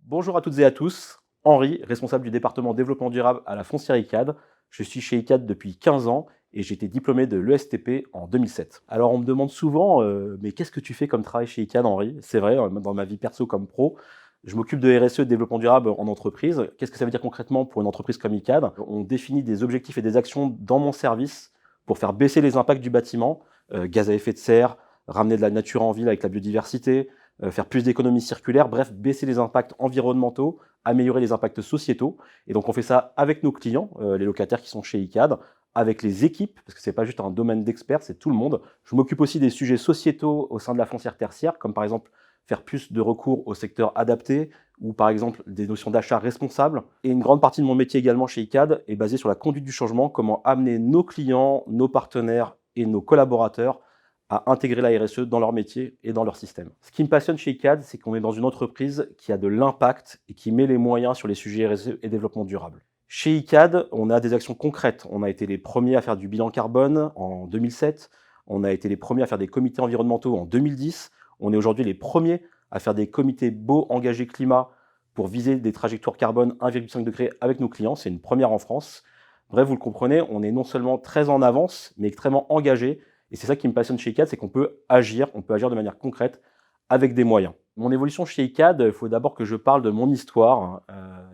Bonjour à toutes et à tous, Henri, responsable du département développement durable à la Foncière ICAD. Je suis chez ICAD depuis 15 ans et j'ai été diplômé de l'ESTP en 2007. Alors on me demande souvent, mais qu'est-ce que tu fais comme travail chez ICAD, Henri? C'est vrai, dans ma vie perso comme pro, je m'occupe de RSE, de développement durable en entreprise. Qu'est-ce que ça veut dire concrètement pour une entreprise comme ICAD? On définit des objectifs et des actions dans mon service pour faire baisser les impacts du bâtiment, gaz à effet de serre, ramener de la nature en ville avec la biodiversité, faire plus d'économies circulaires, bref, baisser les impacts environnementaux, améliorer les impacts sociétaux. Et donc on fait ça avec nos clients, les locataires qui sont chez ICAD, avec les équipes, parce que c'est pas juste un domaine d'experts, c'est tout le monde. Je m'occupe aussi des sujets sociétaux au sein de la foncière tertiaire, comme par exemple faire plus de recours au secteur adapté, ou par exemple des notions d'achat responsable. Et une grande partie de mon métier également chez ICAD est basée sur la conduite du changement, comment amener nos clients, nos partenaires et nos collaborateurs à intégrer la RSE dans leur métier et dans leur système. Ce qui me passionne chez ICAD, c'est qu'on est dans une entreprise qui a de l'impact et qui met les moyens sur les sujets RSE et développement durable. Chez ICAD, on a des actions concrètes. On a été les premiers à faire du bilan carbone en 2007. On a été les premiers à faire des comités environnementaux en 2010. On est aujourd'hui les premiers à faire des comités beaux engagés climat pour viser des trajectoires carbone 1,5 degré avec nos clients. C'est une première en France. Bref, vous le comprenez, on est non seulement très en avance, mais extrêmement engagé. Et c'est ça qui me passionne chez ICAD, c'est qu'on peut agir de manière concrète avec des moyens. Mon évolution chez ICAD, il faut d'abord que je parle de mon histoire.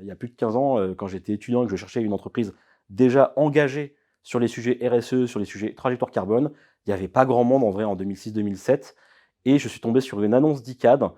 Il y a plus de 15 ans, quand j'étais étudiant et que je cherchais une entreprise déjà engagée sur les sujets RSE, sur les sujets trajectoire carbone, il n'y avait pas grand monde en vrai en 2006-2007. Et je suis tombé sur une annonce d'ICAD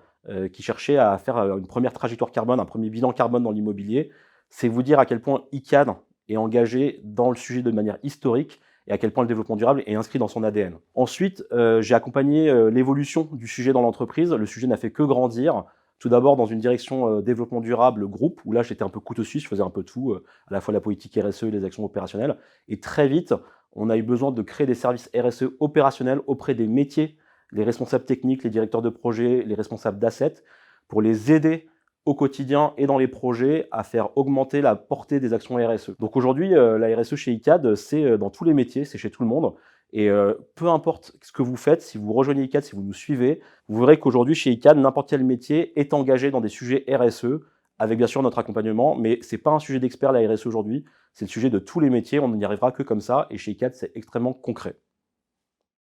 qui cherchait à faire une première trajectoire carbone, un premier bilan carbone dans l'immobilier. C'est vous dire à quel point ICAD est engagé dans le sujet de manière historique et à quel point le développement durable est inscrit dans son ADN. Ensuite, j'ai accompagné l'évolution du sujet dans l'entreprise. Le sujet n'a fait que grandir. Tout d'abord dans une direction développement durable groupe, où là j'étais un peu couteau suisse, je faisais un peu tout, à la fois la politique RSE et les actions opérationnelles. Et très vite, on a eu besoin de créer des services RSE opérationnels auprès des métiers, les responsables techniques, les directeurs de projet, les responsables d'assets, pour les aider au quotidien et dans les projets à faire augmenter la portée des actions RSE. Donc aujourd'hui, la RSE chez ICAD, c'est dans tous les métiers, c'est chez tout le monde. Et peu importe ce que vous faites, si vous rejoignez ICAD, si vous nous suivez, vous verrez qu'aujourd'hui chez ICAD, n'importe quel métier est engagé dans des sujets RSE, avec bien sûr notre accompagnement, mais c'est pas un sujet d'expert la RSE aujourd'hui, c'est le sujet de tous les métiers, on n'y arrivera que comme ça, et chez ICAD c'est extrêmement concret.